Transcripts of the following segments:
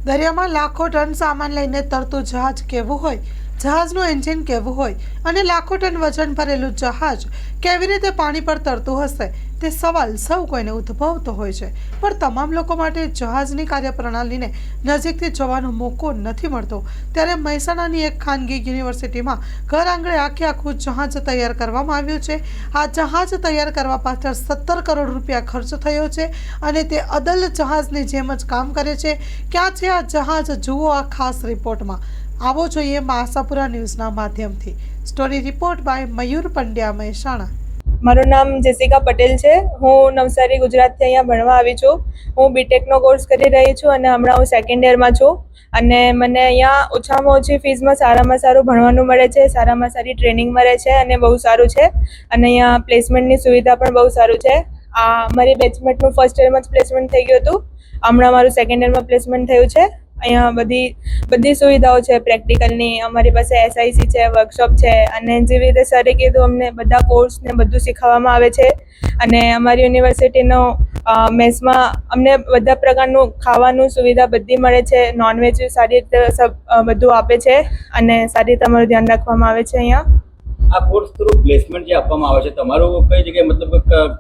દરિયામાં લાખો ટન સામાન લઈને તરતું જહાજ કેવું હોય, જહાજનું એન્જિન કેવું હોય અને લાખો ટન વજન ભરેલું જહાજ કેવી રીતે પાણી પર તરતું હશે તે સવાલ સૌ કોઈને ઉદ્ભવતો હોય છે. પણ તમામ લોકો માટે જહાજની કાર્યપ્રણાલીને નજીકથી જોવાનો મોકો નથી મળતો. ત્યારે મહેસાણાની એક ખાનગી યુનિવર્સિટીમાં ઘર આંગણે આખું જહાજ તૈયાર કરવામાં આવ્યું છે. આ જહાજ તૈયાર કરવા પાછળ 17 કરોડ રૂપિયા ખર્ચ થયો છે અને તે અદલ જહાજની જેમ જ કામ કરે છે. ક્યાં છે આ જહાજ? જુઓ આ ખાસ રિપોર્ટમાં. આવો જોઈએ આશાપુરા ન્યૂઝના માધ્યમથી. સ્ટોરી રિપોર્ટ બાય મયુર પંડ્યા, મહેસાણા. મારું નામ જેસિકા પટેલ છે. હું નવસારી ગુજરાતથી અહીંયા ભણવા આવી છું. હું બીટેકનો કોર્સ કરી રહી છું અને હમણાં હું સેકન્ડ યરમાં છું. અને મને અહીંયા ઓછામાં ઓછી ફીસમાં સારામાં સારું ભણવાનું મળે છે, સારામાં સારી ટ્રેનિંગ મળે છે અને બહુ સારું છે. અને અહીંયા પ્લેસમેન્ટની સુવિધા પણ બહુ સારું છે. મારી બેચમેટનું ફર્સ્ટ યરમાં જ પ્લેસમેન્ટ થઈ ગયું હતું. હમણાં મારું સેકન્ડ યરમાં પ્લેસમેન્ટ થયું છે. અહીંયા બધી સુવિધાઓ છે પ્રેક્ટિકલની. અમારી પાસે SIC છે, વર્કશોપ છે અને જેવી રીતે સરે કીધું અમને બધા કોર્સ ને બધું શીખવવામાં આવે છે. અને અમારી યુનિવર્સિટીનો મેસમાં અમને બધા પ્રકારનું ખાવાનું સુવિધા બધી મળે છે. નોનવેજ સારી રીતે બધું આપે છે અને સારી રીતે અમારું ધ્યાન રાખવામાં આવે છે. અહીંયા આ કોર્સ થ્રુ પ્લેસમેન્ટ જે આપવામાં આવે છે, તમારું કઈ જગ્યાએ મતલબ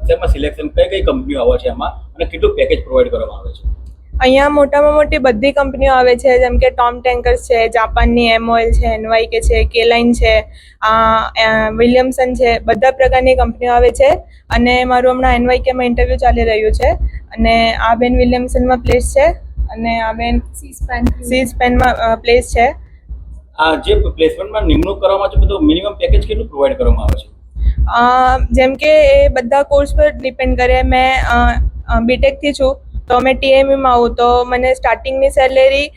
શેમાં સિલેક્શન, કઈ કંપનીઓ આવે છે એમાં અને કેટલું પેકેજ પ્રોવાઈડ કરવામાં આવે છે? અહીંયા મોટામાં મોટી બધી કંપનીઓ આવે છે, જેમ કે ટોમ ટેન્કર્સ છે, જાપાનની MOL છે, NYK છે, K-Line છે, વિલિયમસન છે, બધા પ્રકારની કંપનીઓ આવે છે. અને મારું હમણાં NYKમાં ઇન્ટરવ્યૂ ચાલી રહ્યું છે અને આ બેન વિલિયમસનમાં પ્લેસ છે અને આ બેન સી-સ્પેનમાં પ્લેસ છે. આ જે પ્લેસમેન્ટમાં નિમણૂક કરવામાં છે, બધું મિનિમમ પેકેજ કેટલું પ્રોવાઈડ કરવામાં આવે છે? જેમ કે એ બધા કોર્સ પર ડિપેન્ડ કરે. મેં બીટેકથી છું તો મેં TMEમાં આવું તો મને સ્ટાર્ટિંગની સેલેરી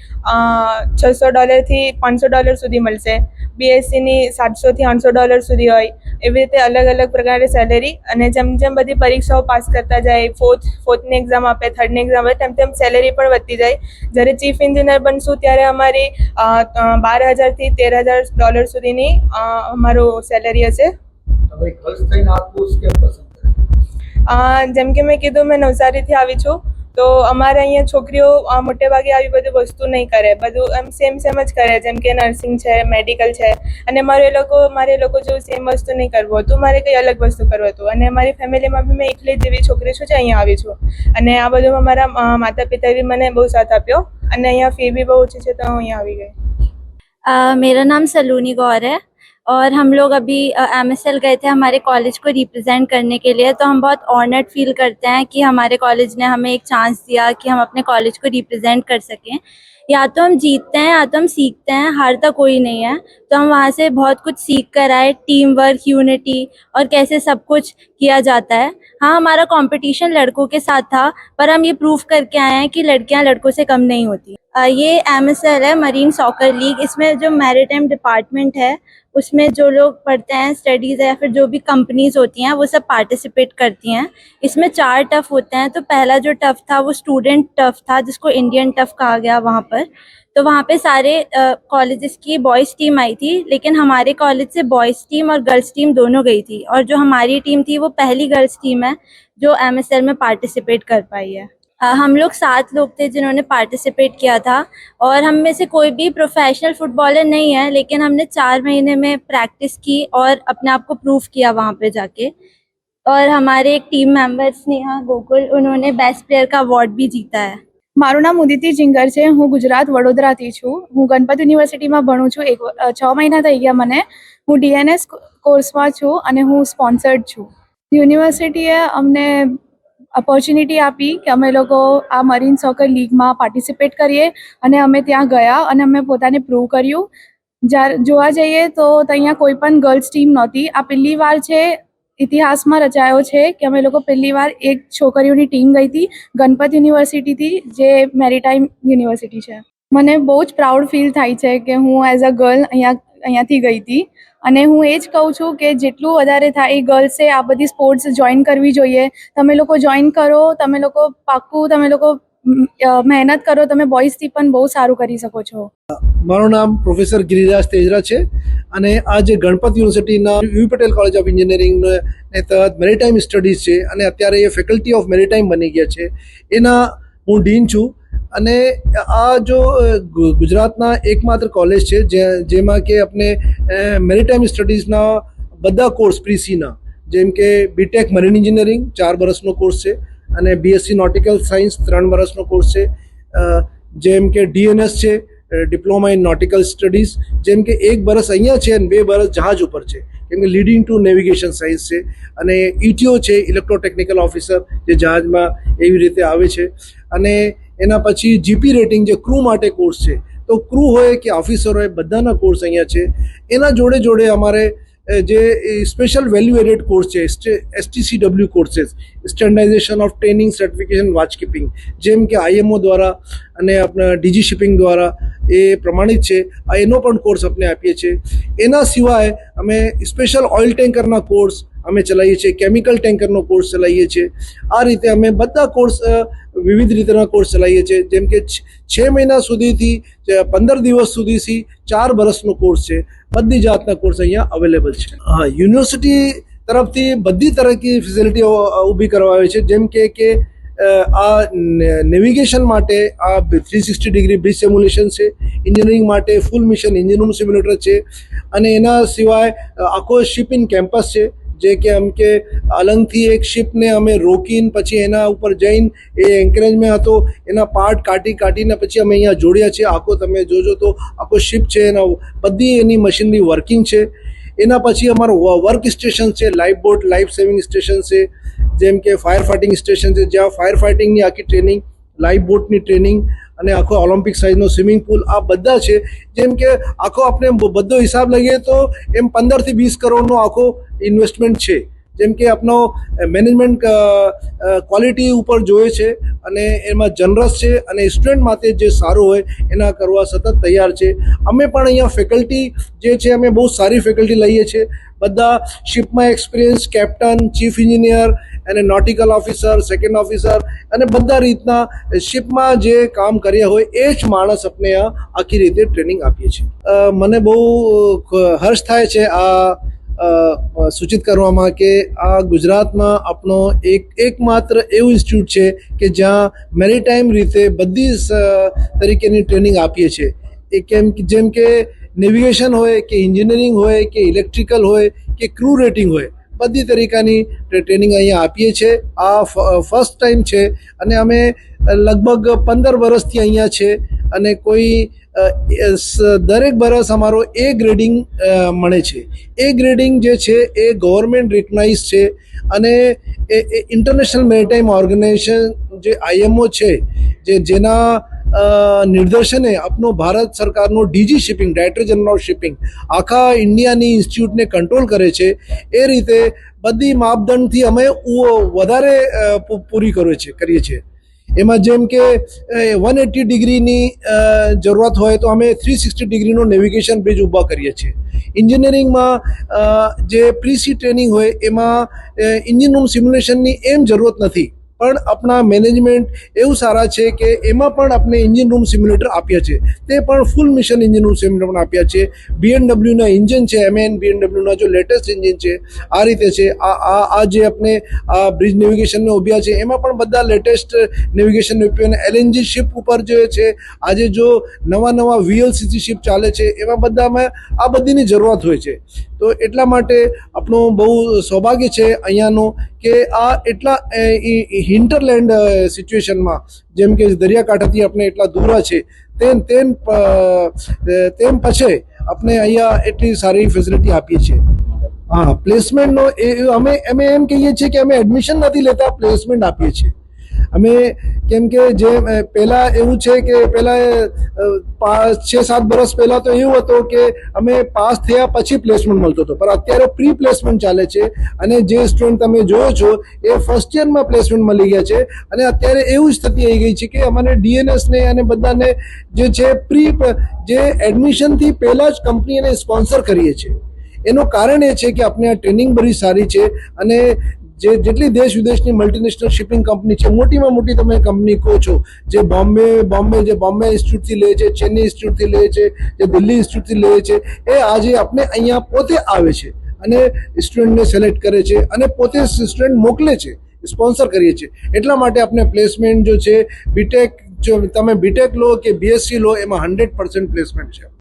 $600 થી $500 સુધી મળશે. BScની $700 થી $800 સુધી હોય. એવી રીતે અલગ અલગ પ્રકારની સેલેરી. અને જેમ જેમ બધી પરીક્ષાઓ પાસ કરતા જાય, ફોર્થની એક્ઝામ આપે, થર્ડની એક્ઝામ આપે, તેમ તેમ સેલેરી પણ વધતી જાય. જ્યારે ચીફ એન્જિનિયર બનશું ત્યારે અમારી $12,000 થી $13,000 સુધીની અમારું સેલેરી હશે. જેમ કે મેં કીધું, મેં નવસારીથી આવી છું તો અમારે અહીંયા છોકરીઓ મોટે ભાગે આવી બધી વસ્તુ નહીં કરે. બધું એમ સેમ જ કરે, જેમ કે નર્સિંગ છે, મેડિકલ છે. અને મારે એ લોકો જેવું સેમ વસ્તુ નહીં કરવું હતું. મારે કંઈ અલગ વસ્તુ કરવું હતું. અને મારી ફેમિલીમાં બી મેં એકલી જેવી છોકરી છું જે અહીંયા આવી છું. અને આ બધુંમાં મારા માતા પિતાએ બી મને બહુ સાથ આપ્યો. અને અહીંયા ફી બી બહુ ઓછી છે તો હું અહીંયા આવી ગઈ. मेरा नाम सलोनी गौर है और हम लोग अभी MSL गए थे हमारे कॉलेज को रिप्रेजेंट करने के लिए. तो हम बहुत ऑनर्ड फील करते हैं कि हमारे कॉलेज ने हमें एक चांस दिया कि हम अपने कॉलेज को रिप्रेजेंट कर सकें. या तो हम जीतते हैं या तो हम सीखते हैं, हारता कोई नहीं है. तो हम वहाँ से बहुत कुछ सीख कर आए, टीम वर्क, यूनिटी और कैसे सब कुछ किया जाता है. हाँ, हमारा कंपटीशन लड़कों के साथ था पर हम ये प्रूव करके आए हैं कि लड़कियाँ लड़कों से कम नहीं होती. ये MSL है, मरीन सॉकर लीग. इसमें जो मैरीटाइम डिपार्टमेंट है उसमें जो लोग पढ़ते हैं, स्टडीज़ है या फिर जो भी कंपनीज होती हैं वो सब पार्टिसिपेट करती हैं. इसमें 4 टफ होते हैं. तो पहला जो टफ था वो स्टूडेंट टफ था, जिसको इंडियन टफ कहा गया वहाँ पर. तो वहाँ पे सारे कॉलेजेस की बॉयज़ टीम आई थी, लेकिन हमारे कॉलेज से बॉयज़ टीम और गर्ल्स टीम दोनों गई थी. और जो हमारी टीम थी वो पहली गर्ल्स टीम है जो MSL में पार्टिसिपेट कर पाई है. हम लोग 7 लोग थे जिन्होंने पार्टिसिपेट किया था और हम में से कोई भी प्रोफेशनल फुटबॉलर नहीं है, लेकिन हमने 4 महीने में प्रैक्टिस की और अपने आप को प्रूव किया वहाँ पे जाके. और हमारे एक टीम मेंबर स्नेहा गोकुल, उन्होंने बेस्ट प्लेयर का अवॉर्ड भी जीता है. મારું નામ ઉદિતિ જિંગર છે. હું ગુજરાત વડોદરાથી છું. હું ગણપત યુનિવર્સિટીમાં ભણું છું. 6 મહિના થઈ ગયા મને. હું DNS કોર્સમાં છું અને હું સ્પોન્સર્ડ છું. યુનિવર્સિટીએ અમને ઓપોર્ચ્યુનિટી આપી કે અમે લોકો આ મરીન સોકર લીગમાં પાર્ટિસિપેટ કરીએ અને અમે ત્યાં ગયા અને અમે પોતાને પ્રૂવ કર્યું. જ્યારે જોવા જઈએ તો ત્યાં કોઈ પણ ગર્લ્સ ટીમ નહોતી. આ પહેલી વાર છે ઇતિહાસમાં રચાયો છે કે અમે લોકો પહેલી વાર એક છોકરીઓની ટીમ ગઈ હતી ગણપત યુનિવર્સિટીથી, જે મેરીટાઈમ યુનિવર્સિટી છે. મને બહુ જ પ્રાઉડ ફીલ થાય છે કે હું એઝ અ ગર્લ અહીંયાથી ગઈ હતી. અને હું એ જ કહું છું કે જેટલું વધારે થાય ગર્લ્સે આ બધી સ્પોર્ટ્સ જોઈન કરવી જોઈએ. તમે લોકો જોઈન કરો, તમે લોકો પાક્કું, તમે લોકો મહેનત કરો, તમે બોયઝથી પણ બહુ સારું કરી શકો છો. મારું નામ પ્રોફેસર ગિરિરાજ તેજરા છે અને આ જે ગણપત યુનિવર્સિટીના you Patel college of engineering ને તહત મેરીટાઈમ સ્ટડીઝ છે અને અત્યારે એ ફેકલ્ટી ઓફ મેરીટાઈમ બની ગયા છે. એના હું ડીન છું અને આ જો ગુજરાતના એકમાત્ર કોલેજ છે જેમાં કે આપણે મેરીટાઈમ સ્ટડીઝના બધા કોર્સ પ્રીસીના, જેમ કે બીટેક મરીન એન્જિનિયરિંગ 4 વર્ષનો કોર્સ છે અને બીએસસી નોટિકલ સાયન્સ 3 વર્ષનો કોર્સ છે, જેમ કે ડીએનએસ છે, ડિપ્લોમા ઇન નોટિકલ સ્ટડીઝ, જેમ કે 1 વર્ષ અહીંયા છે અને 2 વર્ષ જહાજ ઉપર છે, કેમ કે લીડિંગ ટુ નેવિગેશન સાયન્સ છે, અને ઇટીઓ છે ઇલેક્ટ્રોટેકનિકલ ઓફિસર, જે જહાજમાં એવી રીતે આવે છે. અને એના પછી જીપી રેટિંગ જે ક્રૂ માટે કોર્સ છે, તો ક્રૂ હોય કે ઓફિસર હોય બધાના કોર્સ અહીંયા છે. એના જોડે જોડે અમારે જે સ્પેશિયલ વેલ્યુ એડેડ કોર્સ છે STCW courses, સ્ટેન્ડર્ડાઇઝેશન of training certification વોચકીપિંગ, જેમ કે IMO દ્વારા અને આપણા ડીજી શિપિંગ દ્વારા એ પ્રમાણિત છે, એનો પણ કોર્સ આપણે આપીએ છીએ. એના સિવાય અમે સ્પેશિયલ ઓઇલ ટેન્કરના કોર્સ અમે ચલાવીએ છીએ, કેમિકલ ટેન્કરનો કોર્સ ચલાવીએ છીએ. આ રીતે અમે બધા કોર્સ વિવિધ રીતના કોર્સ ચલાવીએ છીએ, જેમ કે 6 મહિના સુધીથી 15 દિવસ સુધીથી 4 વર્ષનો કોર્સ છે. બધી જાતના કોર્સ અહીંયા અવેલેબલ છે. હા, યુનિવર્સિટી તરફથી બધી તરહની ફેસિલિટીઓ ઊભી કરવામાં આવે છે, જેમ કે આ નેવિગેશન માટે આ 360 ડિગ્રી બ્રિજ સિમ્યુલેશન છે, એન્જિનિયરિંગ માટે ફૂલ મિશન એન્જિન રૂમ સિમ્યુલેટર છે, અને એના સિવાય આખો શિપ ઇન કેમ્પસ છે, જે કે કે અલંગથી એક શિપને અમે રોકીને પછી એના ઉપર જઈને એ એન્કરેજમેન્ટ હતો એના પાર્ટ કાઢીને પછી અમે અહીંયા જોડ્યા છે. આખો તમે જોજો તો આખો શિપ છે, એના બધી એની મશીનરી વર્કિંગ છે. એના પછી અમારો વર્ક સ્ટેશન છે, life boat life saving station છે, જેમ કે ફાયર ફાઇટિંગ સ્ટેશન છે, જ્યાં ફાયર ફાઇટિંગની આખી ટ્રેનિંગ, લાઈફ બોટની ટ્રેનિંગ અને આખો ઓલિમ્પિક સાઇઝનો સ્વિમિંગ પુલ આ બધા છે. જેમ કે આખો આપણે બધો હિસાબ લઈએ તો એમ 15 થી 20 કરોડનો આખો ઇન્વેસ્ટમેન્ટ છે. જેમ કે આપણો મેનેજમેન્ટ ક્વોલિટી ઉપર જોઈએ છે અને એમાં જનરસ છે, અને સ્ટુડન્ટ માટે જે સારું હોય એના કરવા સતત તૈયાર છે. અમે પણ અહીંયા ફેકલ્ટી જે છે અમે બહુ સારી ફેકલ્ટી લઈએ છીએ. બધા શિપમાં એક્સપિરિયન્સ કેપ્ટન, ચીફ એન્જિનિયર અને નોટિકલ ઓફિસર, સેકન્ડ ઓફિસર અને બધા રીતના શિપમાં જે કામ કર્યા હોય એ જ માણસ આપણે આ આખી રીતે ટ્રેનિંગ આપીએ છીએ. મને બહુ હર્ષ થાય છે આ સૂચિત કરવામાં કે આ ગુજરાતમાં આપણો એકમાત્ર એવું ઇન્સ્ટિટ્યૂટ છે કે જ્યાં મેરીટાઈમ રીતે બધી તરીકેની ટ્રેનિંગ આપીએ છીએ. જેમ કે નેવિગેશન હોય કે એન્જિનિયરિંગ હોય કે ઇલેક્ટ્રિકલ હોય કે ક્રૂ રેટિંગ હોય, બધી તરીકાની ટ્રેનિંગ અહીંયા આપીએ છીએ. આ ફર્સ્ટ ટાઈમ છે અને અમે લગભગ 15 વર્ષથી અહીંયા છે, અને કોઈ દરેક વર્ષ અમારો A ગ્રેડિંગ મળે છે. A ગ્રેડિંગ જે છે એ ગવર્મેન્ટ રિકગ્નાઇઝ છે, અને એ ઇન્ટરનેશનલ મેરીટાઈમ ઓર્ગેનાઇઝેશન જે IMO છે, જેના નિર્દેશને આપણો ભારત સરકારનો DG shipping, director general of shipping, આખા ઇન્ડિયાની ઇન્સ્ટિટ્યૂટને કંટ્રોલ કરે છે. એ રીતે બધી માપદંડથી અમે વધારે પૂરી કરીએ છીએ. એમાં જેમ કે 180 ડિગ્રીની જરૂરત હોય તો અમે 360 ડિગ્રીનો નેવિગેશન બ્રિજ ઊભા કરીએ છીએ. એન્જિનિયરિંગમાં જે પ્રીસી ટ્રેનિંગ હોય એમાં એન્જિન રૂમ સિમ્યુલેશનની એમ જરૂરત નથી, પણ આપણા મેનેજમેન્ટ એવું સારા છે કે એમાં પણ આપણે એન્જિન રૂમ સિમ્યુલેટર આપ્યા છે. તે પણ ફૂલ મિશન એન્જિન રૂમ સિમ્યુલેટર આપ્યા છે. BMW એન્જિન છે, BMW જો લેટેસ્ટ એન્જિન છે, આ રીતે છે. આ જે આપણે આ બ્રિજ નેવિગેશનને ઉભ્યા છે એમાં પણ બધા લેટેસ્ટ નેવિગેશન ઉપયોગ. LNG શિપ ઉપર જે છે આજે જો નવા VLCC શિપ ચાલે છે એમાં બધામાં આ બધીની જરૂરત હોય છે. તો એટલા માટે આપણું બહુ સૌભાગ્ય છે અહીંયાનું કે આ એટલા હિન્ટરલેન્ડ સિચ્યુએશનમાં, જેમ કે દરિયાકાંઠાથી આપણે એટલા દૂર છે, તેમ પછી આપણે અહીંયા એટલી સારી ફેસિલિટી આપીએ છીએ. હા, પ્લેસમેન્ટનો અમે એમ કહીએ છીએ કે અમે એડમિશન નથી લેતા, પ્લેસમેન્ટ આપીએ છીએ અમે. કેમ કે જે પહેલાં એવું છે કે પહેલાં 6-7 વર્ષ પહેલાં તો એવું હતું કે અમે પાસ થયા પછી પ્લેસમેન્ટ મળતો હતો, પણ અત્યારે પ્રી પ્લેસમેન્ટ ચાલે છે, અને જે સ્ટુડન્ટ તમે જોયો છો એ ફર્સ્ટ યરમાં પ્લેસમેન્ટ મળી ગયા છે. અને અત્યારે એવું સ્થિતિ આવી ગઈ છે કે અમારે DNSને અને બધાને જે છે જે એડમિશનથી પહેલાં જ કંપની એને સ્પોન્સર કરીએ છીએ. એનું કારણ એ છે કે આપણે આ ટ્રેનિંગ બધી સારી છે, અને જેટલી દેશ વિદેશની મલ્ટીનેશનલ શિપિંગ કંપની છે, મોટીમાં મોટી તમે કંપની કહો છો, જે બોમ્બે ઇન્સ્ટિટ્યૂટથી લે છે, ચેન્નઈ ઇન્સ્ટિટ્યૂટથી લે છે, જે દિલ્હી ઇન્સ્ટિટ્યૂટથી લે છે, એ આજે આપણે અહીંયા પોતે આવે છે અને સ્ટુડન્ટને સિલેક્ટ કરે છે અને પોતે સ્ટુડન્ટ મોકલે છે, સ્પોન્સર કરીએ છીએ. એટલા માટે આપણે પ્લેસમેન્ટ જો છે બીટેક જો તમે બીટેક લો કે બીએસસી લો એમાં 100% પ્લેસમેન્ટ છે.